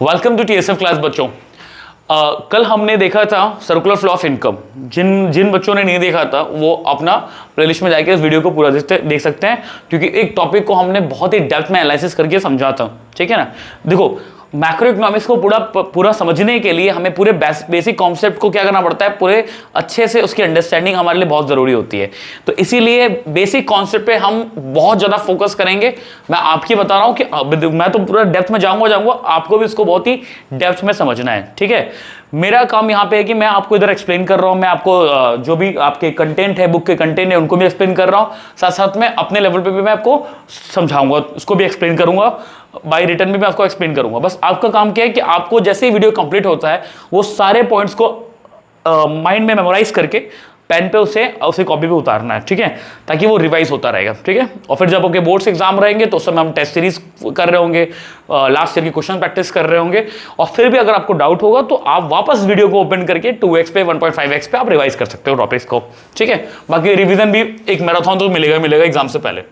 Welcome to TSF class बच्चों। कल हमने देखा था सर्कुलर फ्लो ऑफ इनकम। जिन जिन बच्चों ने नहीं देखा था वो अपना प्लेलिस्ट में जाके इस वीडियो को पूरा देख सकते हैं, क्योंकि एक टॉपिक को हमने बहुत ही डेप्थ में एनालिसिस करके समझा था। ठीक है ना। देखो, मैक्रो इकोनॉमिक्स को पूरा समझने के लिए हमें पूरे बेसिक कॉन्सेप्ट को क्या करना पड़ता है, पूरे अच्छे से उसकी अंडरस्टैंडिंग हमारे लिए बहुत ज़रूरी होती है। तो इसीलिए बेसिक कॉन्सेप्ट पे हम बहुत ज़्यादा फोकस करेंगे। मैं आपकी बता रहा हूँ कि मैं तो पूरा डेप्थ में जाऊँगा, आपको भी इसको बहुत ही डेप्थ में समझना है। ठीक है। मेरा काम यहाँ पे है कि मैं आपको इधर एक्सप्लेन कर रहा हूँ, मैं आपको जो भी आपके कंटेंट है, बुक के कंटेंट है, उनको भी एक्सप्लेन कर रहा हूँ, साथ साथ में अपने लेवल पे भी मैं आपको समझाऊंगा, उसको भी एक्सप्लेन करूंगा, बाय रिटर्न भी मैं आपको एक्सप्लेन करूंगा। बस आपका काम क्या है कि आपको जैसे ही वीडियो कंप्लीट होता है वो सारे पॉइंट्स को माइंड में मेमोराइज करके पेन पे उसे कॉपी पे उतारना है। ठीक है, ताकि वो रिवाइज होता रहेगा। ठीक है। और फिर जब आपके बोर्ड्स एग्जाम रहेंगे तो उस समय हम टेस्ट सीरीज कर रहे होंगे, लास्ट ईयर की क्वेश्चन प्रैक्टिस कर रहे होंगे, और फिर भी अगर आपको डाउट होगा तो आप वापस वीडियो को ओपन करके 2x पे 1.5x पे आप रिवाइज कर सकते हो टॉपिक्स को। ठीक है। बाकी रिवीजन भी एक मैराथन तो मिलेगा एग्जाम से पहले।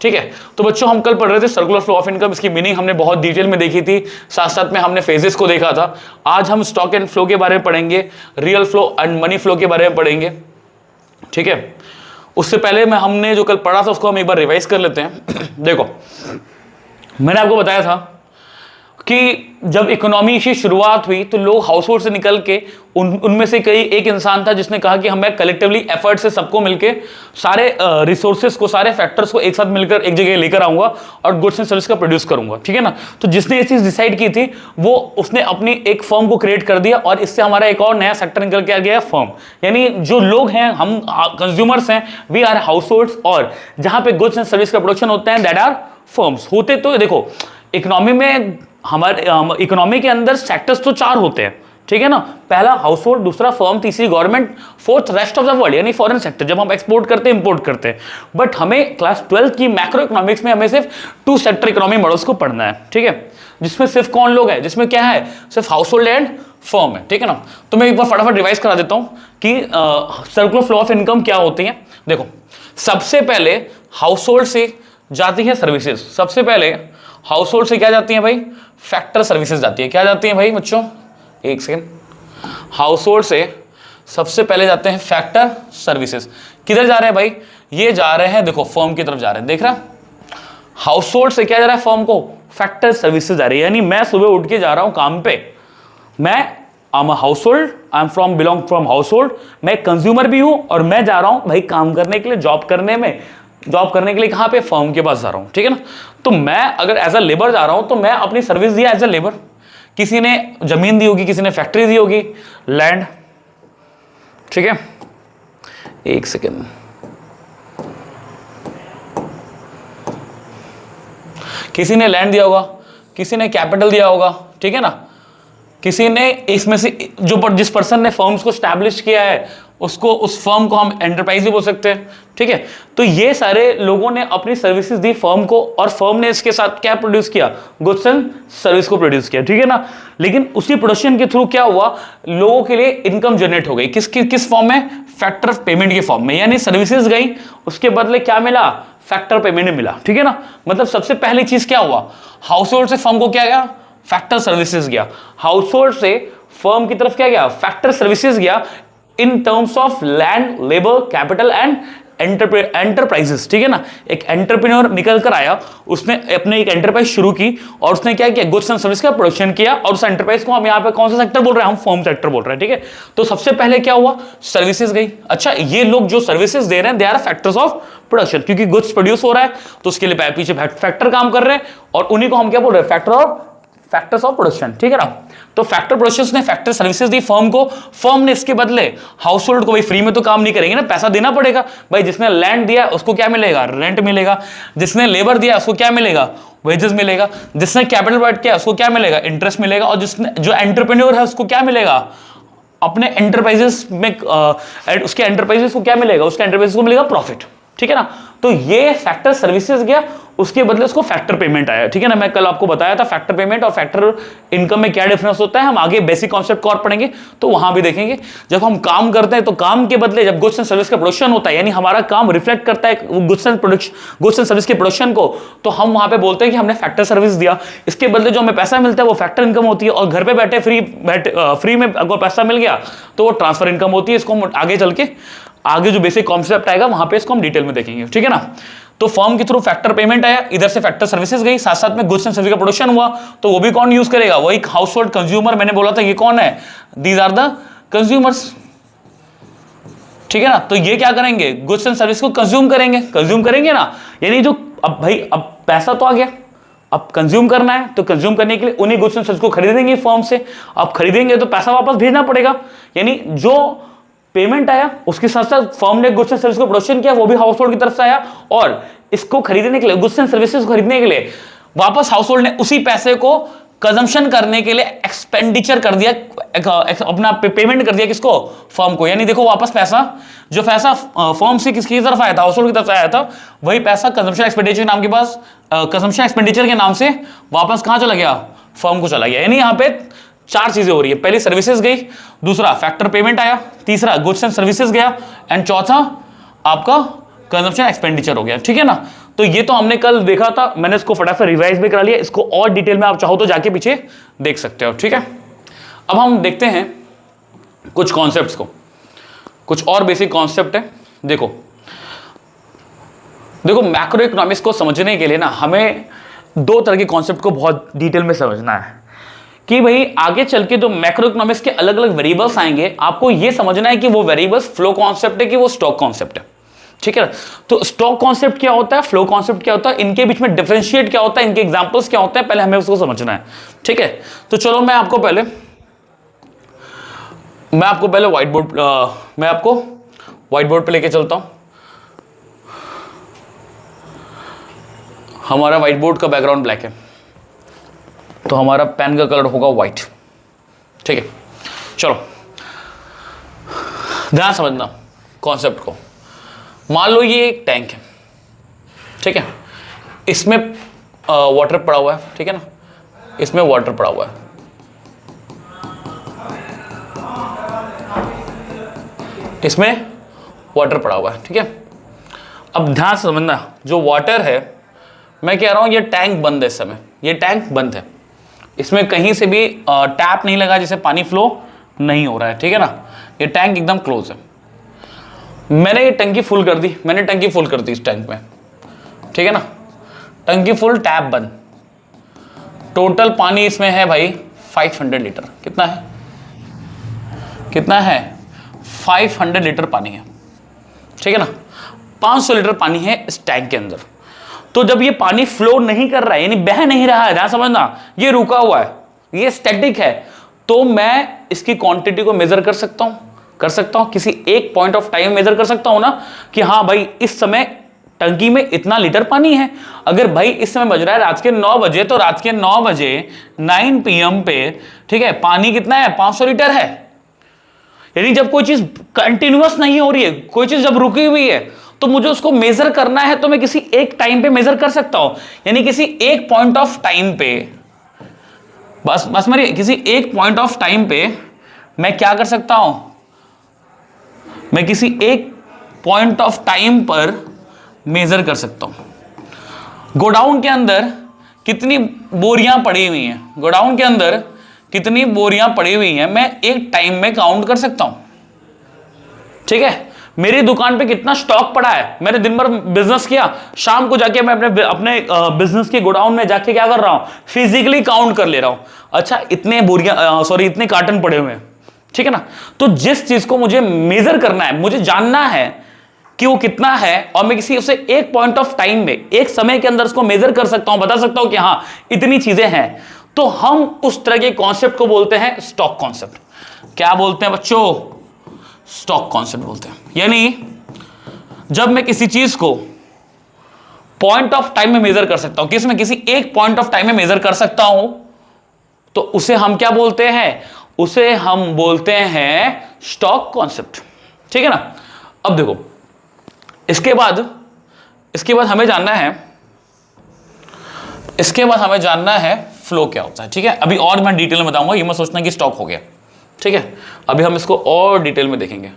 ठीक है। तो बच्चों, हम कल पढ़ रहे थे सर्कुलर फ्लो ऑफ इनकम। इसकी मीनिंग हमने बहुत डिटेल में देखी थी, साथ साथ में हमने फेजेस को देखा था। आज हम स्टॉक एंड फ्लो के बारे में पढ़ेंगे, real flow and money flow के बारे में पढ़ेंगे। ठीक है। उससे पहले हमने जो कल पढ़ा था उसको हम एक बार रिवाइज कर लेते हैं। देखो, मैंने आपको बताया था कि जब इकोनॉमी की शुरुआत हुई तो लोग हाउस होल्ड से निकल के उनमें से एक इंसान था जिसने कहा कि हमें कलेक्टिवली एफर्ट से सबको मिलके सारे रिसोर्सेज को, सारे फैक्टर्स को एक साथ मिलकर एक जगह लेकर आऊंगा और गुड्स एंड सर्विस का प्रोड्यूस करूंगा। ठीक है ना। तो जिसने ये चीज डिसाइड की थी वो उसने अपनी एक फर्म को क्रिएट कर दिया, और इससे हमारा एक और नया सेक्टर निकल के आ गया, फर्म। यानी जो लोग हैं, हम कंज्यूमर्स हैं, वी आर हाउस होल्ड्स, और जहां पे गुड्स एंड सर्विस का प्रोडक्शन होता है दैट आर फर्म्स होते। तो देखो, इकोनॉमी में हमारे इकोनॉमी के अंदर सेक्टर्स तो 4 होते हैं। ठीक है ना। पहला हाउस होल्ड, दूसरा फर्म, तीसरी government, fourth rest of the world यानी फॉरेन सेक्टर, जब हम एक्सपोर्ट करते हैं, इंपोर्ट करते हैं। बट हमें क्लास 12 की मैक्रो इकोनॉमिक्स में हमें सिर्फ 2 सेक्टर इकोनॉमी मॉडल्स को पढ़ना है। ठीक है। जिसमें सिर्फ कौन लोग हैं, जिसमें क्या है, सिर्फ हाउस होल्ड एंड फर्म है। ठीक है ना। तो मैं एक बार फटाफट रिवाइज करा देता हूं कि सर्कुलर फ्लो ऑफ इनकम क्या होती है। देखो, सबसे पहले हाउस होल्ड से जाती है सर्विसेज। सबसे पहले हाउस होल्ड से क्या जाती है भाई, फैक्टर सर्विसेज जाती है। क्या जाती है भाई बच्चों, एक सेकेंड। हाउस होल्ड से सबसे पहले जाते हैं फैक्टर सर्विसेज। किधर जा रहे हैं भाई, ये जा रहे हैं, देखो, फर्म की तरफ जा रहे हैं। देख रहा, हाउस होल्ड से क्या जा रहा है, फर्म को फैक्टर सर्विसेज जा रही है। यानी मैं सुबह उठ के जा रहा हूं काम पे, मैं I am house hold, I am belong from house hold, मैं कंज्यूमर भी हूं, और मैं जा रहा हूं भाई काम करने के लिए, जॉब करने के लिए कहां पे, फर्म के पास जा रहा हूं। ठीक है ना। तो मैं अगर एज अ लेबर जा रहा हूं तो मैं अपनी सर्विस दिया एज अ लेबर। किसी ने जमीन दी होगी, किसी ने फैक्ट्री दी होगी, लैंड। ठीक है, एक सेकेंड। किसी ने लैंड दिया होगा, किसी ने कैपिटल दिया होगा। ठीक है ना। किसी ने इसमें से जिस पर्सन ने फर्म्स को स्टैब्लिश किया है उसको, उस फर्म को हम एंटरप्राइज भी बोल सकते हैं। ठीक है। तो ये सारे लोगों ने अपनी सर्विसेज दी फर्म को, और फर्म ने इसके साथ क्या प्रोड्यूस किया, गुड्स एंड सर्विस को प्रोड्यूस किया। ठीक है ना। लेकिन उसी प्रोडक्शन के थ्रू क्या हुआ, लोगों के लिए इनकम जनरेट हो गई। किस फॉर्म में, फैक्टर पेमेंट के फॉर्म में। यानी सर्विसेज गई, उसके बदले क्या मिला, फैक्टर पेमेंट मिला। ठीक है ना। मतलब सबसे पहली चीज क्या हुआ, हाउस होल्ड से फर्म को क्या गया, फैक्टर सर्विसेज गया। हाउस होल्ड से फर्म की तरफ क्या गया, फैक्टर सर्विसेज गया, in terms of land, labour, capital and enterprises. ठीक है ना। एक एंटरप्रेन्योर निकल कर आया, उसने अपने एक एंटरप्राइज शुरू की, और उसने क्या किया, गुड्स एंड सर्विस का प्रोडक्शन किया, और उस एंटरप्राइज को हम यहाँ पे कौन सा सेक्टर बोल रहे हैं, हम फर्म सेक्टर बोल रहे हैं। ठीक है। तो सबसे पहले क्या हुआ, सर्विसेज गई। अच्छा, ये लोग जो सर्विसेज दे रहे हैं they are factors of production, क्योंकि गुड्स प्रोड्यूस हो रहा है तो उसके लिए पीछे फैक्टर काम कर रहे हैं, और उन्हीं को हम क्या बोल रहे हैं, फैक्टर्स ऑफ प्रोडक्शन। ठीक है ना। तो फैक्टर प्रोडक्शन ने फैक्टर सर्विसेज दी फर्म को, फर्म ने इसके बदले हाउस होल्ड को, भाई फ्री में तो काम नहीं करेंगे ना, पैसा देना पड़ेगा। भाई जिसने लैंड दिया उसको क्या मिलेगा, रेंट मिलेगा। जिसने लेबर दिया उसको क्या मिलेगा, वेजेस मिलेगा। जिसने कैपिटल वर्क किया उसको क्या मिलेगा, इंटरेस्ट मिलेगा। और जिसने जो एंटरप्रेन्योर है उसको क्या मिलेगा, अपने एंटरप्राइजेस में उसके एंटरप्राइजेस को क्या मिलेगा, उसके एंटरप्राइजेस को मिलेगा प्रॉफिट। ठीक है ना। तो ये फैक्टर सर्विसेज गया, उसके बदले उसको फैक्टर पेमेंट आया, ठीक है ना। मैं कल आपको बताया था फैक्टर पेमेंट और फैक्टर इनकम में क्या डिफरेंस होता है, हम आगे बेसिक कॉन्सेप्ट को और पढ़ेंगे तो वहां भी देखेंगे। जब हम काम करते हैं तो काम के बदले जब गुड्स एंड सर्विस का प्रोडक्शन होता है, यानी हमारा काम रिफ्लेक्ट करता है गुड्स एंड सर्विस के प्रोडक्शन को, तो हम वहां पे बोलते हैं कि हमने फैक्टर सर्विस दिया। इसके बदले जो हमें पैसा मिलता है वो फैक्टर इनकम होती है, और घर पे बैठे फ्री में अगर पैसा मिल गया तो वो ट्रांसफर इनकम होती है। इसको हम आगे चल के आगे जो बेसिक कॉन्सेप्ट आएगा वहां पे इसको हम डिटेल में देखेंगे, ठीक है ना। तो फर्म के थ्रू फैक्टर पेमेंट आया, इधर से फैक्टर सर्विसेज गई, साथ साथ में गुड्स एंड सर्विस का प्रोडक्शन हुआ, तो वो भी कौन यूज करेगा, वही हाउस होल्ड कंज्यूमर। मैंने बोला था ये कौन है, दीज आर द कंज्यूमर्स, ठीक है ना। तो ये क्या करेंगे, गुड्स एंड सर्विस को कंज्यूम करेंगे ना, यानी जो अब भाई अब पैसा तो आ गया, अब कंज्यूम करना है, तो कंज्यूम करने के लिए उन्हीं गुड्स एंड सर्विस को खरीदेंगे फर्म से। अब खरीदेंगे तो पैसा वापस भेजना पड़ेगा, यानी जो पेमेंट आया उसके साथ साथ फर्म ने गुड्स एंड सर्विस को प्रोडक्शन किया, वो भी हाउस होल्ड की तरफ से आया, और इसको खरीदने के लिए, गुड्स एंड सर्विसेज को खरीदने के लिए वापस हाउस होल्ड ने उसी पैसे को कंजम्पशन करने के लिए एक्सपेंडिचर कर दिया, अपना पेमेंट कर दिया किसको, फर्म को। यानी देखो वापस पैसा, जो पैसा फर्म से किसकी तरफ आया था, हाउस होल्ड की तरफ से आया था, वही पैसा कंजम्पशन एक्सपेंडिचर नाम के पास, कंजम्पशन एक्सपेंडिचर के नाम से वापस कहां चला गया, फर्म को चला गया। यानी यहां पे चार चीजें हो रही है, पहली सर्विसेज गई, दूसरा फैक्टर पेमेंट आया, तीसरा गुड्स एंड सर्विसेज गया, एंड चौथा आपका कंजम्पशन एक्सपेंडिचर हो गया, ठीक है ना। तो ये तो हमने कल देखा था, मैंने इसको फटाफट रिवाइज भी करा लिया, इसको और डिटेल में आप चाहो तो जाके पीछे देख सकते हो, ठीक है। अब हम देखते हैं कुछ कॉन्सेप्ट्स को, कुछ और बेसिक कॉन्सेप्ट है। देखो मैक्रो इकोनॉमिक्स को समझने के लिए ना हमें दो तरह के कॉन्सेप्ट को बहुत डिटेल में समझना है, कि भाई आगे चल के जो मैक्रो इकोनॉमिक्स के अलग अलग वेरिएबल्स आएंगे, आपको यह समझना है कि वो वेरिएबल्स फ्लो कॉन्सेप्ट है कि वो स्टॉक कॉन्सेप्ट है, ठीक है। तो स्टॉक कॉन्सेप्ट क्या होता है, फ्लो कॉन्सेप्ट क्या होता है, इनके बीच में डिफरेंशिएट क्या होता है, इनके एग्जांपल्स क्या होते हैं, पहले हमें उसको समझना है, ठीक है। तो चलो मैं आपको पहले व्हाइट बोर्ड पे लेके चलता हूं। हमारा व्हाइट बोर्ड का बैकग्राउंड ब्लैक है, तो हमारा पेन का कलर होगा व्हाइट, ठीक है। चलो ध्यान समझना कॉन्सेप्ट को। मान लो ये एक टैंक है, ठीक है, इसमें वाटर पड़ा हुआ है, ठीक है ना, इसमें वाटर पड़ा हुआ है, इसमें वाटर पड़ा हुआ है, ठीक है। अब ध्यान से समझना, जो वाटर है, मैं कह रहा हूं ये टैंक बंद है, इस समय ये टैंक बंद है, इसमें कहीं से भी टैप नहीं लगा जिससे पानी फ्लो नहीं हो रहा है, ठीक है ना, ये टैंक एकदम क्लोज है। मैंने ये टंकी फुल कर दी, इस टैंक में, ठीक है ना, टंकी फुल, टैप बंद, टोटल पानी इसमें है भाई 500 लीटर। कितना है 500 लीटर पानी है, ठीक है ना, 500 लीटर पानी है इस टैंक के अंदर। तो जब ये पानी फ्लो नहीं कर रहा है, यानी बह नहीं रहा है, ध्यान समझना, ये रुका हुआ है, ये स्टैटिक है, तो मैं इसकी क्वांटिटी को मेजर कर सकता हूं, किसी एक पॉइंट ऑफ टाइम मेजर कर सकता हूं ना, कि हाँ भाई इस समय टंकी में इतना लीटर पानी है। अगर भाई इस समय बज रहा है रात के 9 बजे, तो रात के 9 बजे 9 PM पे, ठीक है, पानी कितना है, 500 लीटर है। यानी जब कोई चीज कंटिन्यूअस नहीं हो रही है, कोई चीज जब रुकी हुई है, तो मुझे उसको मेजर करना है, तो मैं किसी एक टाइम पे मेजर कर सकता हूं, यानी किसी एक पॉइंट ऑफ टाइम पे, बस मेरी किसी एक पॉइंट ऑफ टाइम पे मैं क्या कर सकता हूं, मैं किसी एक पॉइंट ऑफ टाइम पर मेजर कर सकता हूं। गोडाउन के अंदर कितनी बोरियां पड़ी हुई हैं, मैं एक टाइम में काउंट कर सकता हूं, ठीक है। मेरी दुकान पे कितना स्टॉक पड़ा है, मैंने दिन भर बिजनेस किया, शाम को जाके मैं अपने बिजनेस के गोडाउन में जाके क्या कर रहा हूं, फिजिकली काउंट कर ले रहा हूं, अच्छा इतने कार्टन पड़े हुए हैं, ठीक है ना। तो जिस चीज को मुझे मेजर करना है, मुझे जानना है कि वो कितना है, और मैं किसी उसे एक पॉइंट ऑफ टाइम में, एक समय के अंदर उसको मेजर कर सकता हूं, बता सकता हूं कि हाँ इतनी चीजें हैं, तो हम उस तरह के कॉन्सेप्ट को बोलते हैं स्टॉक कॉन्सेप्ट। क्या बोलते हैं बच्चों, स्टॉक कॉन्सेप्ट बोलते हैं। यानी जब मैं किसी चीज को पॉइंट ऑफ टाइम में मेजर कर सकता हूं, किसी एक पॉइंट ऑफ टाइम में मेजर कर सकता हूं, तो उसे हम क्या बोलते हैं, उसे हम बोलते हैं स्टॉक कॉन्सेप्ट, ठीक है ना। अब देखो इसके बाद हमें जानना है इसके बाद हमें जानना है फ्लो क्या होता है, ठीक है। अभी और मैं डिटेल में बताऊंगा, ये मत सोचना कि स्टॉक हो गया, ठीक है। अभी हम इसको और डिटेल में देखेंगे,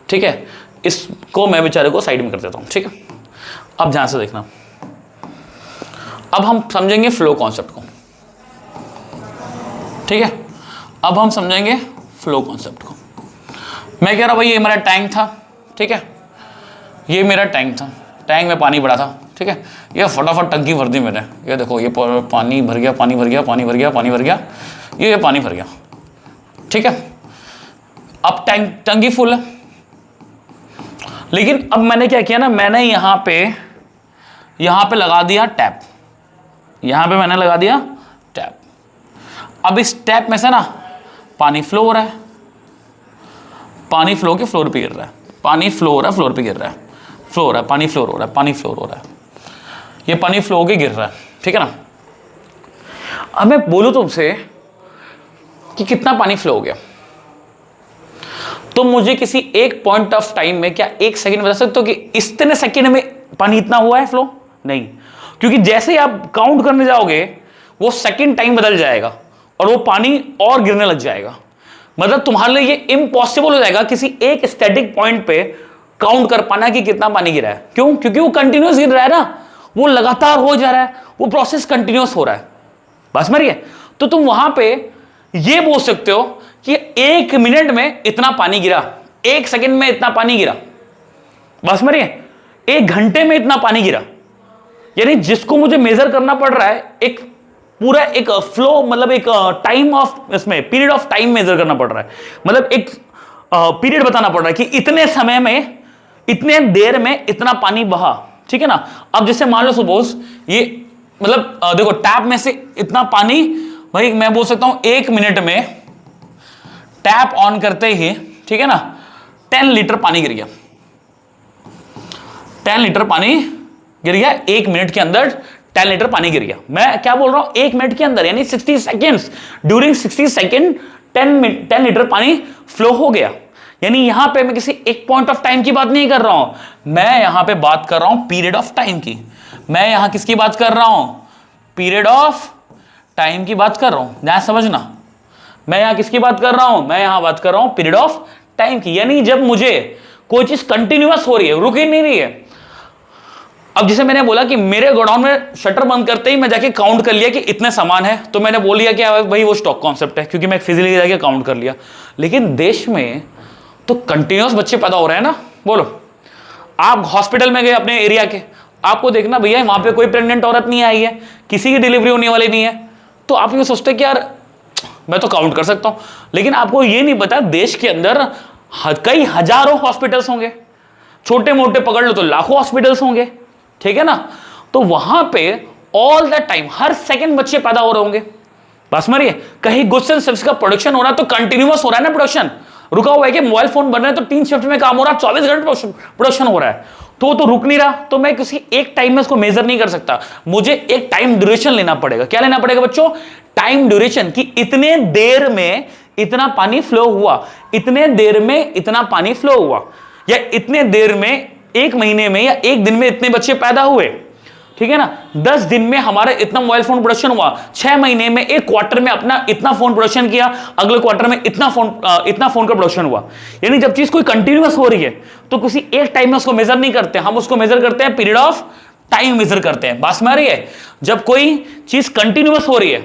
ठीक है। इसको मैं बेचारे को साइड में कर देता हूं, ठीक है। अब ध्यान से देखना, अब हम समझेंगे फ्लो कॉन्सेप्ट को, ठीक है। अब हम समझेंगे फ्लो कॉन्सेप्ट को। मैं कह रहा भाई ये मेरा टैंक था, ठीक है, ये मेरा टैंक था, टैंक में पानी भरा था, ठीक है। ये फटाफट टंकी भर दी मैंने, ये देखो ये पानी भर गया, पानी भर गया, पानी भर गया, पानी भर गया, ये पानी भर गया, ठीक है। अब टंकी फुल है, लेकिन अब मैंने क्या किया ना, मैंने यहां पे लगा दिया टैप, यहां पे मैंने लगा दिया टैप। अब इस टैप में से ना पानी फ्लो हो रहा है, पानी फ्लो के फ्लोर पे गिर रहा है, पानी फ्लो हो रहा है, फ्लोर पे गिर रहा है, फ्लो हो रहा है, पानी फ्लोर हो रहा है, पानी फ्लोर हो रहा है, ये पानी फ्लो होके गिर रहा है, ठीक है ना। अब मैं बोलूं तुमसे कि कितना पानी फ्लो हो गया, तो मुझे किसी एक पॉइंट ऑफ टाइम में क्या एक सेकंड बता सकते हो कि इतने सेकंड में पानी इतना हुआ है फ्लो? नहीं, क्योंकि जैसे ही आप काउंट करने जाओगे वो सेकंड टाइम बदल जाएगा और वो पानी और गिरने लग जाएगा। मतलब तुम्हारे लिए ये इम्पॉसिबल हो जाएगा किसी एक स्टैटिक पॉइंट पे काउंट कर पाना कि कितना पानी गिरा है। क्यों? क्योंकि वो कंटिन्यूअस गिर रहा है ना, वो लगातार हो जा रहा है, वो प्रोसेस कंटिन्यूअस हो रहा है। बस मरिए, तो तुम वहां पे ये बोल सकते हो कि 1 मिनट में इतना पानी गिरा, 1 सेकंड में इतना पानी गिरा, बस मरिए 1 घंटे में इतना पानी गिरा। यानी जिसको मुझे मेजर करना पड़ रहा है एक पूरा एक फ्लो, मतलब एक टाइम ऑफ, इसमें पीरियड ऑफ टाइम मेजर करना पड़ रहा है, मतलब एक पीरियड बताना पड़ रहा है कि इतने समय में, इतने देर में इतना पानी बहा, ठीक है ना। अब जैसे मान लो सपोज ये, मतलब देखो टैप में से इतना पानी, भाई मैं बोल सकता हूं 1 मिनट में टैप ऑन करते ही, ठीक है ना, 10 लीटर पानी गिर गया, 10 लीटर पानी गिर गया 1 मिनट के अंदर, 10 लीटर पानी गिर गया। मैं क्या बोल रहा हूं, 1 मिनट के अंदर, यानी 60 सेकेंड्स, ड्यूरिंग 60 सेकेंड 10 लीटर पानी फ्लो हो गया। यानी यहां पे मैं किसी एक पॉइंट ऑफ टाइम की बात नहीं कर रहा हूं, मैं यहां पे बात कर रहा हूं पीरियड ऑफ टाइम की। मैं यहां किसकी बात कर रहा हूं? पीरियड ऑफ टाइम की बात कर रहा हूं, ध्यान समझना। मैं यहां किसकी बात कर रहा हूं? मैं यहां बात कर रहा हूं पीरियड ऑफ टाइम की। यानी जब मुझे कोई चीज कंटिन्यूअस हो रही है, रुक ही नहीं रही है। अब जैसे मैंने बोला कि मेरे गोडाउन में शटर बंद करते ही मैं जाके काउंट कर लिया कि इतने सामान है, तो मैंने बोल लिया कि भाई वो स्टॉक कॉन्सेप्ट है, क्योंकि मैं फिजिकली जाके काउंट कर लिया। लेकिन देश में तो कंटिन्यूअस बच्चे पैदा हो रहे हैं ना। बोलो, आप हॉस्पिटल में गए अपने एरिया के, आपको देखना भैया वहां पे कोई प्रेग्नेंट औरत नहीं आई है, किसी की डिलीवरी होने वाली नहीं है, तो आप ये सोचते कि यार मैं तो काउंट कर सकता हूं। लेकिन आपको ये नहीं पता देश के अंदर कई हजारों हॉस्पिटल्स होंगे, छोटे मोटे पकड़ लो तो लाखों हॉस्पिटल्स होंगे, ठीक है ना। तो वहां पे all the time her second बच्चे पैदा हो रहे होंगे। बस मरिए, कहीं गुड्स एंड सर्विस का प्रोडक्शन हो रहा है तो कंटिन्यूअस हो रहा है ना प्रोडक्शन, रुका हुआ है कि मोबाइल फोन बन रहे हैं तो 3 शिफ्ट में काम हो रहा है, 24 घंटे प्रोडक्शन हो रहा है, तो वो तो रुक नहीं रहा। तो मैं किसी एक टाइम में उसको मेजर नहीं कर सकता, मुझे एक टाइम ड्यूरेशन लेना पड़ेगा। क्या लेना पड़ेगा बच्चों? टाइम ड्यूरेशन, कि इतने देर में इतना पानी फ्लो हुआ, इतने देर में इतना पानी फ्लो हुआ, या इतने देर में 1 महीने में या 1 दिन में इतने बच्चे पैदा हुए, ठीक है ना। 10 दिन में हमारे इतना मोबाइल फोन प्रोडक्शन हुआ, 6 महीने में, 1 क्वार्टर में अपना इतना फोन प्रोडक्शन किया, अगले क्वार्टर में इतना फोन का प्रोडक्शन हुआ। यानी जब चीज कोई कंटिन्यूअस हो रही है तो किसी एक टाइम में उसको मेजर नहीं करते, हम उसको मेजर करते हैं पीरियड ऑफ टाइम मेजर करते हैं। बात में आ रही है? जब कोई चीज कंटिन्यूअस हो रही है,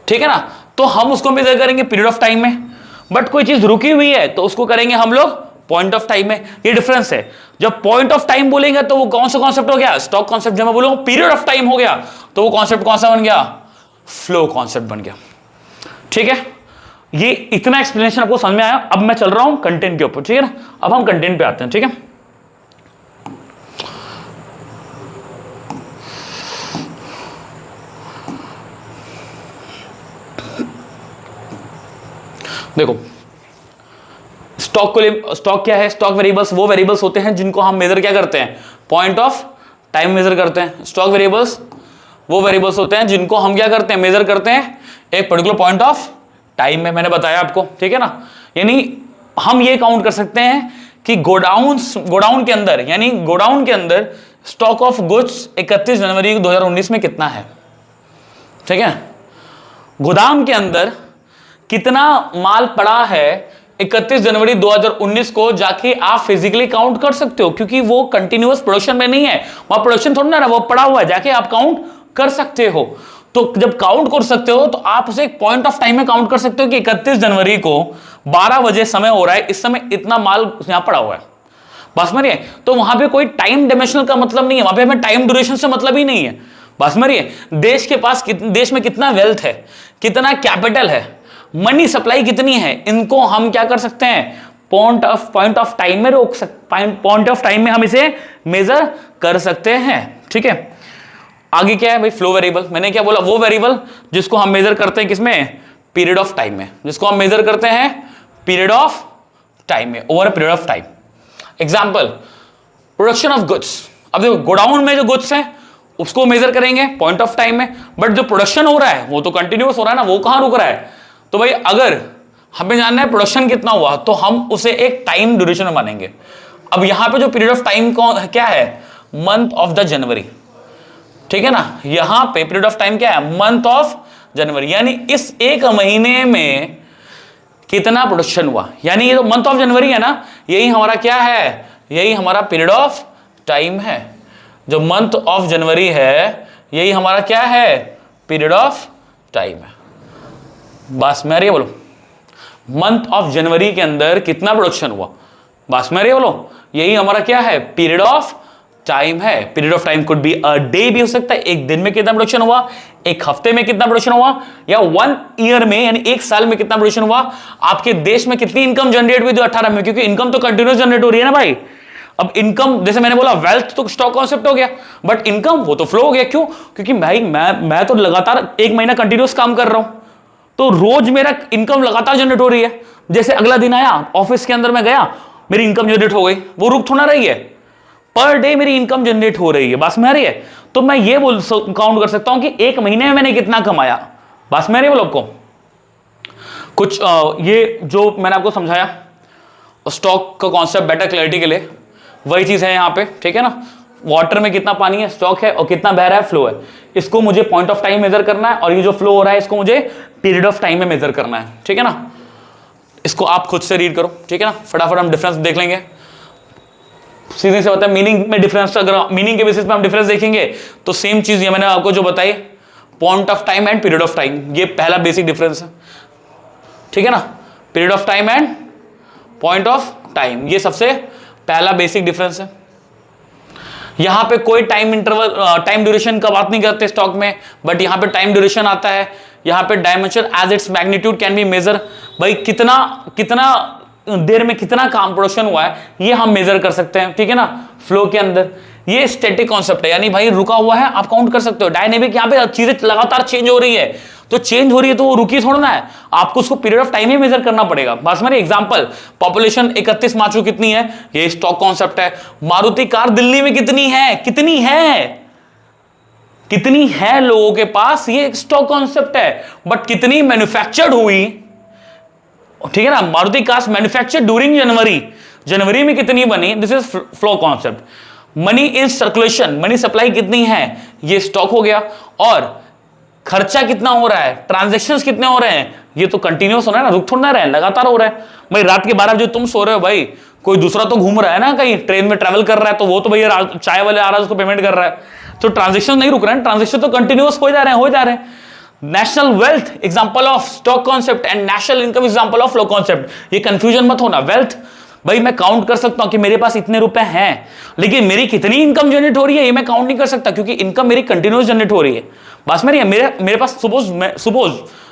ठीक है ना, तो हम उसको मेजर करेंगे पीरियड ऑफ टाइम में। बट कोई चीज रुकी हुई है तो उसको करेंगे हम लोग पॉइंट ऑफ टाइम में। ये डिफरेंस है। जब पॉइंट ऑफ टाइम बोलेंगे तो वो कौन सा कॉन्सेप्ट हो गया? Stock concept. जब मैं बोलूंगा पीरियड ऑफ टाइम हो गया तो वो कॉन्सेप्ट कौन सा बन गया? फ्लो कॉन्सेप्ट बन गया, ठीक है। ये इतना एक्सप्लेनेशन आपको समझ में आया। अब मैं चल रहा हूं कंटेंट के ऊपर, ठीक है ना। अब हम कंटेंट पे आते हैं, ठीक है। देखो, स्टॉक क्या है? स्टॉक वेरिएबल्स वो वेरिएबल्स होते हैं जिनको हम मेजर क्या करते हैं? पॉइंट ऑफ टाइम मेजर करते हैं। स्टॉक वेरिएबल्स वो वेरिएबल्स होते हैं जिनको हम क्या करते हैं? मेजर करते हैं एक पर्टिकुलर पॉइंट ऑफ टाइम में। मैंने बताया आपको, ठीक है ना। यानी हम ये काउंट कर सकते हैं कि गोडाउन के अंदर, यानी गोडाउन के अंदर स्टॉक ऑफ गुड्स 31 जनवरी 2019 में कितना है, ठीक है। गोदाम के अंदर कितना माल पड़ा है 31 जनवरी 2019 को, जाके आप फिजिकली काउंट कर सकते हो, क्योंकि वो कंटिन्यूअस प्रोडक्शन में नहीं है, वहां प्रोडक्शन थोड़ा ना, वो पड़ा हुआ है, जाके आप काउंट कर सकते हो। तो जब काउंट कर सकते हो तो आप उसे एक पॉइंट ऑफ टाइम में काउंट कर सकते हो कि 31 जनवरी को 12 बजे समय हो रहा है, इस समय इतना माल यहां पड़ा हुआ है, बस समझिए। तो वहां पे कोई टाइम डायमेंशनल का मतलब नहीं है, वहां पे हमें टाइम ड्यूरेशन से मतलब ही नहीं है, बस समझिए। देश के पास देश में कितना वेल्थ है, कितना कैपिटल है, मनी सप्लाई कितनी है, इनको हम क्या कर सकते हैं, पॉइंट ऑफ टाइम में रोक सकते, पॉइंट ऑफ टाइम में हम इसे मेजर कर सकते हैं, ठीक है। आगे क्या है भाई, फ्लो वेरिएबल। मैंने क्या बोला, वो वेरिएबल जिसको हम मेजर करते हैं किसमें, पीरियड ऑफ टाइम में, जिसको हम मेजर करते हैं पीरियड ऑफ टाइम में, over period of time. Example, production of goods. अब देखो गोडाउन में जो गुड्स है उसको मेजर करेंगे पॉइंट ऑफ टाइम में, बट जो प्रोडक्शन हो रहा है वो तो कंटिन्यूअस हो रहा है ना, वो कहां रुक रहा है। तो भाई अगर हमें जानना है प्रोडक्शन कितना हुआ तो हम उसे एक टाइम ड्यूरेशन में मानेंगे। अब यहां पे जो पीरियड ऑफ टाइम क्या है, मंथ ऑफ द जनवरी, ठीक है ना। यहां पे पीरियड ऑफ टाइम क्या है, मंथ ऑफ जनवरी, यानी इस एक महीने में कितना प्रोडक्शन हुआ, यानी ये तो मंथ ऑफ जनवरी है ना, यही हमारा क्या है, यही हमारा पीरियड ऑफ टाइम है। जो मंथ ऑफ जनवरी है यही हमारा क्या है, पीरियड ऑफ टाइम है। बस में आ रही है बोलो, मंथ ऑफ जनवरी के अंदर कितना प्रोडक्शन हुआ, बस में आ रही है बोलो, यही हमारा क्या है, पीरियड ऑफ टाइम है। Period of time could be a day भी हो सकता है, एक दिन में कितना प्रोडक्शन हुआ, एक हफ्ते में कितना प्रोडक्शन हुआ, या 1 ईयर में यानी एक साल में कितना प्रोडक्शन हुआ, आपके देश में कितनी इनकम जनरेट हुई 2018 में, क्योंकि इनकम तो कंटिन्यूअस जनरेट हो रही है ना भाई। अब इनकम, जैसे मैंने बोला वेल्थ तो स्टॉक कॉन्सेप्ट हो गया, बट इनकम वो तो फ्लो हो गया, क्यों, क्योंकि भाई मैं तो लगातार एक महीना कंटिन्यूअस काम कर रहा हूं, तो रोज मेरा इनकम लगातार जनरेट हो रही है। जैसे अगला दिन आया, ऑफिस के अंदर मैं गया, मेरी इनकम जनरेट हो गई, वो रुक थोड़ा रही है, पर डे मेरी इनकम जनरेट हो रही है, बस में आ रही है। तो मैं ये काउंट कर सकता हूं कि एक महीने में मैंने कितना कमाया, बस में आ रही है। आपको कुछ ये जो मैंने आपको समझाया स्टॉक का कॉन्सेप्ट बेटर क्लैरिटी के लिए, वही चीज है यहां पे, ठीक है ना। वाटर में कितना पानी है, स्टॉक है, और कितना बह रहा है, फ्लो है। इसको मुझे पॉइंट ऑफ टाइम मेजर करना है, और ये जो फ्लो हो रहा है इसको मुझे पीरियड ऑफ टाइम में मेजर करना है, ठीक है ना। इसको आप खुद से रीड करो, ठीक है ना, फटाफट हम डिफरेंस देख लेंगे। सीधे से होता है मीनिंग में डिफरेंस, अगर मीनिंग के बेसिस पे हम डिफरेंस देखेंगे तो सेम चीज ये मैंने आपको जो बताई, point of time and period of time, ये पहला बेसिक डिफरेंस है, ठीक है ना। Period of time and point of time, ये सबसे पहला बेसिक डिफरेंस है। यहां पे कोई टाइम इंटरवल, टाइम ड्यूरेशन का बात नहीं करते स्टॉक में, बट यहां पे टाइम ड्यूरेशन आता है। यहां पे dimension as its magnitude can be measure, भाई कितना कितना देर में कितना काम प्रोडक्शन हुआ है ये हम मेजर कर सकते हैं, ठीक है ना। फ्लो के अंदर ये स्टैटिक कॉन्सेप्ट है, यानी भाई रुका हुआ है आप काउंट कर सकते हो। डायनेमिक, यहां पे चीजें लगातार चेंज हो रही है, तो चेंज हो रही है तो वो रुकी थोड़ा ना है, आपको उसको पीरियड ऑफ टाइम ही मेजर करना पड़ेगा। बस मेरे एग्जांपल, पॉपुलेशन 31 मार्च को कितनी है, ये स्टॉक कॉन्सेप्ट है। मारुति कार दिल्ली में कितनी है, कितनी है लोगों के पास, ये स्टॉक कॉन्सेप्ट है। बट कितनी मैन्युफैक्चर्ड हुई, ठीक है ना, मारुति कार्स मैन्युफैक्चर्ड ड्यूरिंग जनवरी में कितनी बनी, this is flow concept. Money in circulation, money supply कितनी है, ये स्टॉक हो गया। और खर्चा कितना हो रहा है, ट्रांजैक्शंस कितने हो रहे हैं, ये तो कंटिन्यूअस हो रहा है ना, रुक थोड़ा ना रहे, लगातार हो रहा है। भाई रात के 12 बजे तुम सो रहे हो, भाई कोई दूसरा तो घूम रहा है ना, कहीं ट्रेन में ट्रैवल कर रहा है, तो वो तो भैया चाय वाले आ रहा है उसको पेमेंट कर रहा है, तो ट्रांजेक्शन नहीं रुक रहे हैं, ट्रांजेक्शन तो कंटिन्यूअस हो जा रहे हैं। National wealth example of stock concept and national income example of flow concept, ये कंफ्यूजन मत होना। वेल्थ भाई मैं काउंट कर सकता हूं कि मेरे पास इतने रुपए हैं, लेकिन मेरी कितनी इनकम जनरेट हो रही है ये मैं काउंट नहीं कर सकता, क्योंकि इनकम मेरी कंटिन्यूअस जनरेट हो रही है। बस मेरे पास सपोज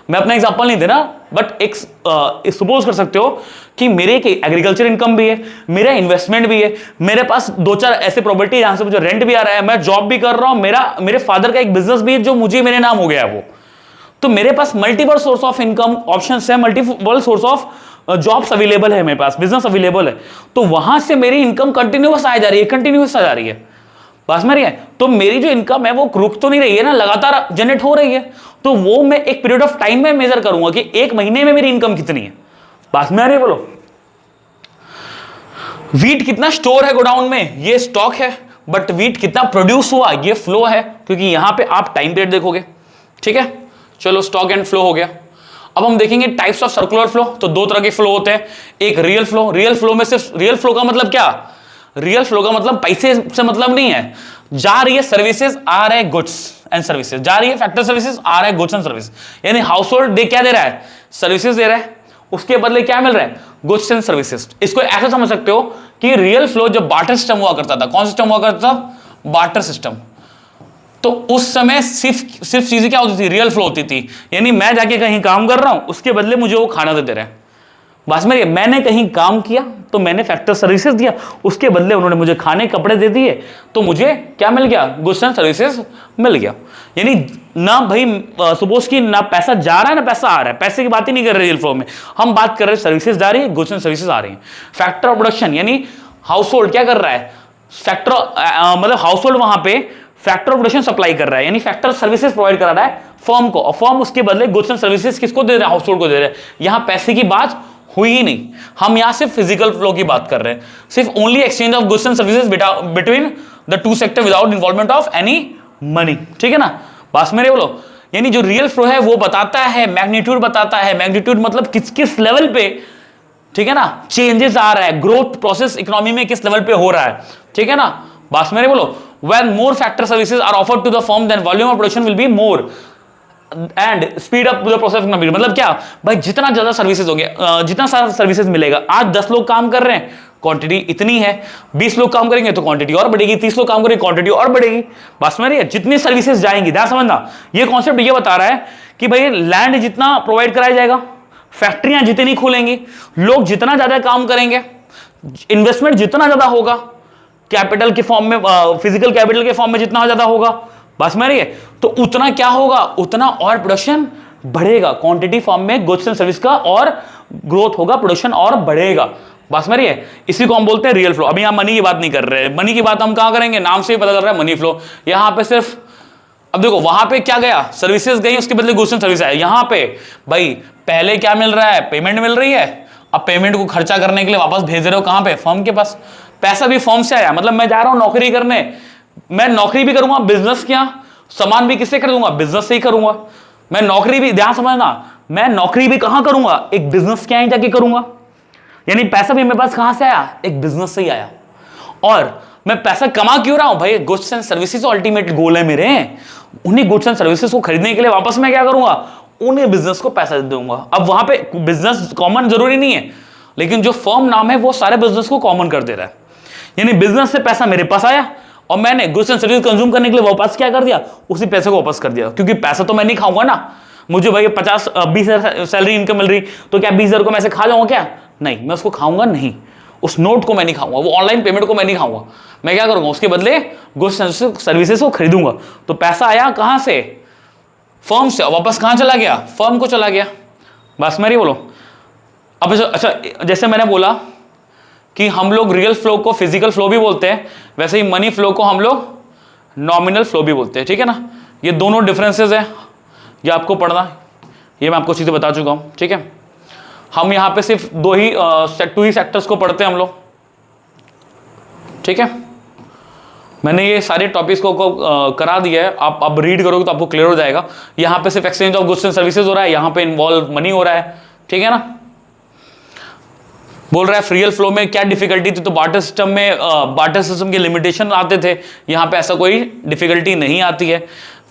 मैं अपना एग्जांपल नहीं देना, बट एक सपोज कर सकते हो कि मेरे एक एग्रीकल्चर इनकम भी है, मेरा इन्वेस्टमेंट भी है, मेरे पास 2-4 ऐसे प्रॉपर्टी जहां से मुझे रेंट भी आ रहा है, मैं जॉब भी कर रहा हूं, मेरे फादर का एक बिजनेस भी है जो मुझे मेरे नाम हो गया है वो, तो मेरे पास multiple source of income options है, multiple source of jobs available है, मेरे पास बिजनेस अवेलेबल है, तो वहां से मेरी इनकम कंटिन्यूअस आ जा रही है, पास में रही है। तो मेरी जो इनकम है वो रुक तो नहीं रही है ना, लगातार जनरेट हो रही है, तो वो मैं एक पीरियड ऑफ टाइम में मेजर करूंगा कि एक महीने में मेरी इनकम कितनी है। पास में आ रही है बोलो। वीट कितना स्टोर है गोडाउन में, ये स्टॉक है, बट वीट कितना प्रोड्यूस हुआ ये फ्लो है, क्योंकि यहां पे आप टाइम पीरियड देखोगे, ठीक है। चलो स्टॉक एंड फ्लो हो गया। अब हम देखेंगे टाइप्स ऑफ सर्कुलर फ्लो। तो दो तरह के फ्लो होते हैं, एक रियल फ्लो। रियल फ्लो में सिर्फ, रियल फ्लो का मतलब क्या, रियल फ्लो का मतलब पैसे से मतलब नहीं है, जा रही है सर्विसेज, आ रहे गुड्स एंड सर्विसेज, जा रही है फैक्टर सर्विसेज, आ रहा है गुड्स एंड सर्विस। यानी हाउस होल्ड दे क्या दे रहा है, सर्विसेज दे रहा है, उसके बदले क्या मिल रहा है, गुड्स एंड सर्विसेज। इसको ऐसा समझ सकते हो कि रियल फ्लो जब बार्टर सिस्टम हुआ करता था, कौन सिस्टम हुआ करता था, बार्टर सिस्टम, तो उस समय सिर्फ चीजें क्या होती थी, रियल फ्लो होती थी। यानी मैं जाके कहीं काम कर रहा हूं, उसके बदले मुझे वो खाना दे रहे हैं। बस मेरी, मैंने कहीं काम किया तो मैंने फैक्टर सर्विसेज दिया, उसके बदले उन्होंने मुझे खाने कपड़े दे दिए, तो मुझे क्या मिल गया, गुड्स एंड सर्विसेज मिल गया। यानी ना भाई सपोज कि ना पैसा जा रहा है ना पैसा आ रहा है, पैसे की बात ही नहीं कर रहे रियल फ्लो में, हम बात कर रहे हैं सर्विसेज जा रही है, गुड्स एंड सर्विसेज आ रही है। फैक्टर ऑफ प्रोडक्शन यानी हाउस होल्ड क्या कर रहा है, फैक्टर मतलब हाउस होल्ड वहां पे फैक्टर ऑफ प्रोडक्शन सप्लाई कर रहा है, यानी फैक्टर सर्विसेज प्रोवाइड करा रहा है फर्म को, और फर्म उसके बदले गुड्स एंड सर्विसेज किसको दे रहा है, हाउस होल्ड को दे रहा है। यहां पैसे की बात हुई ही नहीं, हम यहां सिर्फ फिजिकल फ्लो की बात कर रहे हैं, सिर्फ only exchange of goods and services between the two sector without involvement of any money, ठीक है ना। बात मेरे बोलो, यानी जो रियल फ्लो है वो बताता है, मैग्नीट्यूड बताता है, मैग्नीट्यूड मतलब किस किस लेवल पे, ठीक है ना, चेंजेस आ रहा है, ग्रोथ प्रोसेस इकोनॉमी में किस लेवल पे हो रहा है, ठीक है ना। बात मेरे बोलो, when more factor services are offered to the firm then volume of production will be more and speed up the process of completion। मतलब क्या भाई, जितना ज्यादा सर्विसेज हो गया, जितना सारा सर्विसेज मिलेगा, आज 10 लोग काम कर रहे हैं, क्वांटिटी इतनी है, 20 लोग काम करेंगे तो क्वांटिटी और बढ़ेगी, 30 लोग काम करेंगे क्वांटिटी और बढ़ेगी। बस मेरी, जितनी सर्विसेज जाएंगी, ध्यान समझना, ये कॉन्सेप्ट ये बता रहा है कि भाई लैंड जितना प्रोवाइड कराया जाएगा, फैक्ट्रियां जितनी खुलेंगी, लोग जितना ज्यादा काम करेंगे, इन्वेस्टमेंट जितना ज्यादा होगा, कैपिटल के फॉर्म में, फिजिकल कैपिटल के फॉर्म में जितना ज्यादा होगा, बस मेरी है, तो उतना क्या होगा, उतना और प्रोडक्शन बढ़ेगा, क्वांटिटी फॉर्म में गुड्स एंड सर्विस का और ग्रोथ होगा, प्रोडक्शन और बढ़ेगा। बस मेरी है, इसी को हम बोलते हैं रियल फ्लो। अभी हम मनी की बात नहीं कर रहे हैं, मनी की बात हम कहां करेंगे, नाम से ही पता चल रहा है मनी फ्लो। यहां पे सिर्फ, अब देखो वहां पे क्या गया, सर्विसेज गई, उसके बदले गुड्स एंड सर्विस आया। यहां पे भाई पहले क्या मिल रहा है, पेमेंट मिल रही है, अब पेमेंट को खर्चा करने के लिए वापस भेज रहे हो कहां पे, फर्म के पास। पैसा भी फर्म से आया, मतलब मैं जा रहा हूं नौकरी करने, मैं नौकरी भी करूंगा बिजनेस क्या, सामान भी किससे खरीदूंगा, बिजनेस से ही करूंगा। मैं नौकरी भी, ध्यान समझना, मैं नौकरी भी कहां करूंगा, एक बिजनेस के यहीं जाके करूंगा। यानी पैसा भी मेरे पास कहां से आया, एक बिजनेस से ही आया। और मैं पैसा कमा क्यों रहा हूं भाई, goods and services ultimate goal है मेरे, उन्हीं गुड्स एंड सर्विसेज को खरीदने के लिए वापस मैं क्या करूंगा, उन्हीं बिजनेस को पैसा दे दूंगा। अब वहां पे बिजनेस कॉमन जरूरी नहीं है, लेकिन जो फर्म नाम है वो सारे बिजनेस को कॉमन कर दे रहा है। यानी बिजनेस से पैसा मेरे पास आया और मैंने गुड्स एंड सर्विस कंज्यूम करने के लिए वापस क्या कर दिया, उसी पैसे को वापस कर दिया, क्योंकि पैसा तो मैं नहीं खाऊंगा ना। मुझे भाई 20,000 सैलरी इनकम मिल रही, तो क्या 20,000 को मैं ऐसे खा जाऊंगा क्या, नहीं, मैं उसको खाऊंगा नहीं, उस नोट को मैं नहीं खाऊंगा, वो ऑनलाइन पेमेंट को मैं नहीं खाऊंगा। मैं क्या करूंगा, उसके बदले गुड्स एंड सर्विसेज को खरीदूंगा। तो पैसा आया कहां से, फर्म से, वापस कहां चला गया, फर्म को चला गया। बस मेरी बोलो। अब अच्छा, जैसे मैंने बोला कि हम लोग रियल फ्लो को फिजिकल फ्लो भी बोलते हैं, वैसे ही मनी फ्लो को हम लोग नॉमिनल फ्लो भी बोलते हैं, ठीक है ना। ये दोनों डिफरेंसेस है, ये आपको पढ़ना, ये मैं आपको चीजें बता चुका हूं, ठीक है। हम यहां पे सिर्फ टू ही सेक्टर्स को पढ़ते हैं हम लोग, ठीक है। मैंने ये सारे टॉपिक्स को करा दिया है, आप अब रीड करोगे तो आपको क्लियर हो जाएगा। यहां पे सिर्फ exchange of goods and services हो रहा है, यहां पे इन्वॉल्व मनी हो रहा है, ठीक है ना। बोल रहा है रियल फ्लो में क्या डिफिकल्टी थी, तो बार्टर सिस्टम में बार्टर सिस्टम के लिमिटेशन आते थे, यहां पे ऐसा कोई डिफिकल्टी नहीं आती है।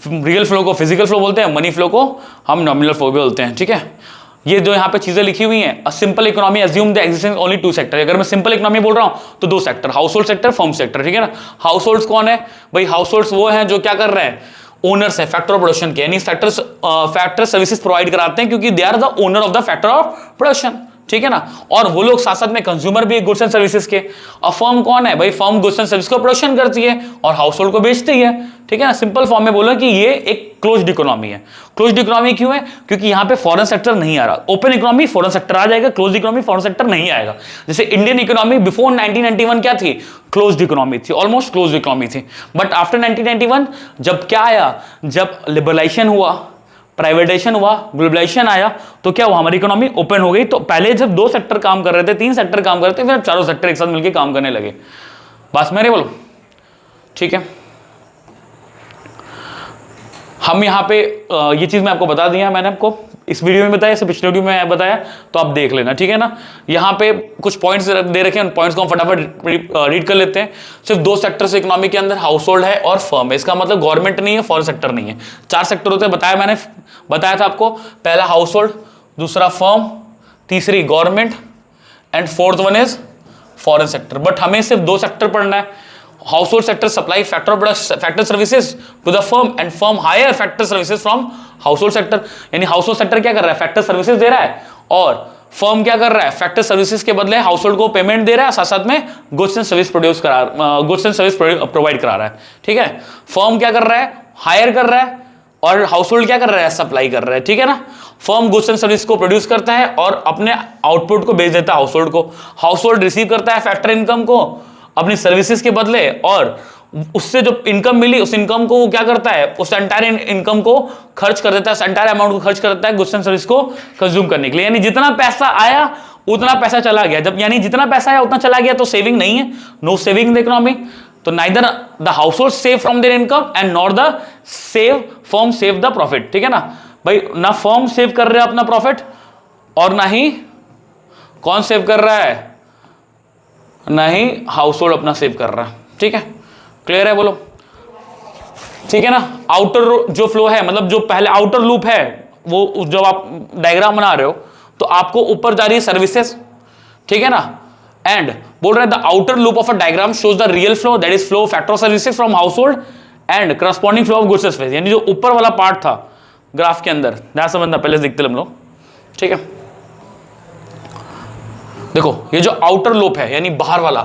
रियल फ्लो को फिजिकल फ्लो बोलते हैं, मनी फ्लो को हम नॉमिनल फ्लो भी बोलते हैं, ठीक है। ये जो यहाँ पे चीजें लिखी हुई हैं, a simple economy assume the existence only 2 sector. अगर मैं सिंपल इकोनॉमी बोल रहा हूं तो 2 sector, house hold sector, firm sector, ठीक है ना। हाउस होल्ड्स कौन है भाई, हाउस होल्ड्स वो हैं जो क्या कर रहे हैं, ओनर्स है फैक्टर ऑफ प्रोडक्शन के, यानी फैक्टर सर्विसेज प्रोवाइड कराते हैं, क्योंकि they are the owner of the factor of production, ठीक है ना। और वो लोग साथ साथ में कंज्यूमर भी है गुड्स एंड सर्विसेज के। और फर्म कौन है भाई, फर्म गुड्स एंड सर्विस को प्रोडक्शन करती है और हाउस होल्ड को बेचती है, ठीक है ना। सिंपल फॉर्म में बोलो कि ये एक क्लोज्ड इकोनॉमी है। क्लोज्ड इकोनॉमी क्यों है, क्योंकि यहां पे फॉरेन सेक्टर नहीं आ रहा। ओपन इकोनॉमी फॉरेन सेक्टर आ जाएगा, क्लोज्ड इकोनॉमी फॉरेन सेक्टर नहीं आएगा। जैसे इंडियन इकोनॉमी बिफोर 1991 क्या थी, क्लोज्ड इकोनॉमी थी, ऑलमोस्ट क्लोज्ड इकोनॉमी थी। बट आफ्टर 1991 जब क्या आया, जब लिबरलाइजेशन हुआ, प्राइवेटाइजेशन हुआ, ग्लोबलाइजेशन आया, तो क्या हुआ, हमारी इकोनॉमी ओपन हो गई। तो पहले जब 2 सेक्टर काम कर रहे थे, 3 सेक्टर काम कर रहे थे, फिर 4 सेक्टर एक साथ मिलकर काम करने लगे। बस मेरे बोलो, ठीक है, हम यहाँ पे ये चीज मैं आपको बता दिया, मैंने आपको इस वीडियो में बताया, इसे पिछले वीडियो में बताया, तो आप देख लेना, ठीक है ना। यहाँ पे कुछ पॉइंट्स दे रखे हैं, उन पॉइंट्स को हम फटाफट रीड कर लेते हैं। सिर्फ 2 सेक्टर्स इकोनॉमी के अंदर, हाउस होल्ड है और फर्म है। इसका मतलब गवर्नमेंट नहीं है, फॉरेन सेक्टर नहीं है। 4 सेक्टर होते हैं, मैंने बताया था आपको। पहला हाउस होल्ड, दूसरा फर्म, तीसरी government and fourth one is foreign sector. But हमें सिर्फ 2 सेक्टर पढ़ना है। Household sector supply factor services to the firm and firm hire factor services from household sector। यानी household sector क्या कर रहा है, factor services दे रहा है, और firm क्या कर रहा है, factor services के बदले household को पेमेंट दे रहा है, साथ साथ में goods and service प्रोवाइड करा रहा है। ठीक है, firm क्या कर रहा है, हायर कर रहा है, और हाउसहोल्ड क्या कर रहा है, सप्लाई कर रहा है। ठीक है ना, फर्म गुड्स एंड सर्विस को प्रोड्यूस करता है और अपने आउटपुट को बेच देता है हाउसहोल्ड को। हाउसहोल्ड रिसीव करता है फैक्टर इनकम को अपनी सर्विसेज के बदले, और उससे जो इनकम मिली उस इनकम को वो क्या करता है, उस एंटायर इनकम को खर्च कर देता है, एंटायर अमाउंट को खर्च कर देता है गुड्स एंड सर्विस को कंज्यूम करने के लिए। यानी जितना पैसा आया उतना पैसा चला गया। जब यानी जितना पैसा आया उतना चला गया, तो सेविंग नहीं है, no saving in the economy. तो neither the household save from their income and nor the firm save the profit. ठीक है ना भाई, ना फर्म सेव कर रहा है अपना प्रॉफिट, और ना ही कौन सेव कर रहा है, ना ही हाउसहोल्ड अपना सेव कर रहा है। ठीक है, क्लियर है, बोलो। ठीक है ना, आउटर जो फ्लो है, मतलब जो पहले आउटर लूप है, वो जब आप डायग्राम बना रहे हो तो आपको ऊपर जा रही है सर्विसेज, ठीक है ना, एंड बोल रहे हैं the outer loop of a diagram shows the real flow, that is flow factor services from household and corresponding flow of goods and services. यानी जो ऊपर वाला पार्ट था ग्राफ के अंदर, ध्यान समझना, पहले दिखते हम लोग। ठीक है, देखो ये जो आउटर लूप है, यानी बाहर वाला,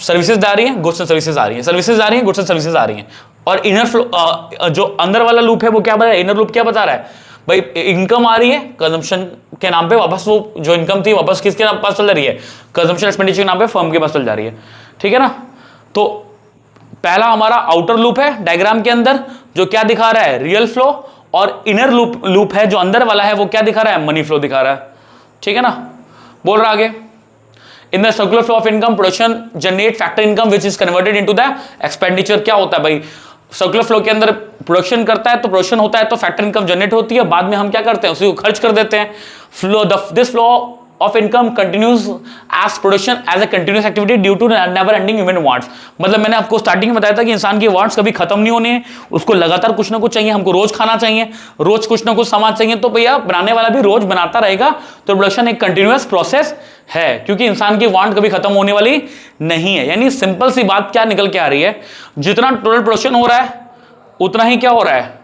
सर्विसेज जा रही है, गुड्स एंड सर्विसेज आ रही है, सर्विसेज आ रही है, गुड्स एंड सर्विसेज आ रही हैं, और इनर फ्लो जो अंदर वाला लूप है वो क्या बता रहा है, इनर लूप क्या बता रहा है भाई, इनकम आ रही है कंजम्पशन के नाम पे, वापस वो जो इनकम थी वापस किसके पास चल रही है, कंजम्पशन एक्सपेंडिचर के नाम पे फर्म के पास चल जा रही है। ठीक है ना, तो पहला हमारा आउटर लूप है डायग्राम के अंदर, जो क्या दिखा रहा है, रियल फ्लो, और इनर लूप है जो अंदर वाला है, वो क्या दिखा रहा है, मनी फ्लो दिखा रहा है। ठीक है ना, बोल रहा आगे, in the circular flow of income production generate factor income which is converted into the expenditure. क्या होता है भाई, सर्कुलर फ्लो के अंदर प्रोडक्शन करता है तो प्रोडक्शन होता है, तो फैक्टर इनकम जनरेट होती है, बाद में हम क्या करते हैं, उसी को खर्च कर देते हैं। Flow this flow of income continues as production as a continuous activity due to never ending human wants. मतलब मैंने आपको स्टार्टिंग में बताया था कि इंसान की वांट्स कभी खत्म नहीं होने हैं, उसको लगातार कुछ ना कुछ चाहिए, हमको रोज खाना चाहिए, रोज कुछ ना कुछ सामान चाहिए, तो भैया बनाने वाला भी रोज बनाता रहेगा, तो प्रोडक्शन एक कंटिन्यूअस प्रोसेस है, क्योंकि इंसान की वांट कभी खत्म होने वाली नहीं है। यानी सिंपल सी बात क्या निकल के आ रही है, जितना टोटल प्रोडक्शन हो रहा है उतना ही क्या हो रहा है,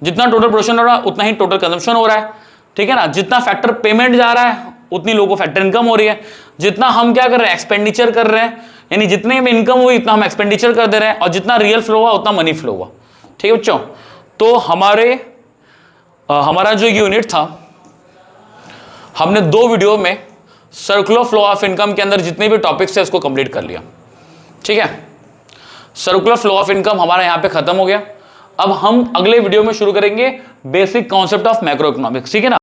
जितना टोटल प्रोडक्शन हो रहा है उतना ही टोटल कंजम्पशन हो रहा है। ठीक है ना, जितना फैक्टर पेमेंट जा रहा है उतनी लोगों को फैक्टर इनकम हो रही है, जितना हम क्या कर रहे हैं, एक्सपेंडिचर कर रहे हैं, यानी जितने में इनकम हुई इतना हम एक्सपेंडिचर कर दे रहे हैं, और जितना रियल फ्लो हुआ उतना मनी फ्लो हुआ। ठीक है बच्चों, तो हमारा जो यूनिट था, हमने 2 वीडियो में सर्कुलर फ्लो ऑफ इनकम के अंदर जितने भी टॉपिक्स है उसको कंप्लीट कर लिया। ठीक है, सर्कुलर फ्लो ऑफ इनकम हमारा यहां पे खत्म हो गया। अब हम अगले वीडियो में शुरू करेंगे basic concept of macro economics. ठीक है ना।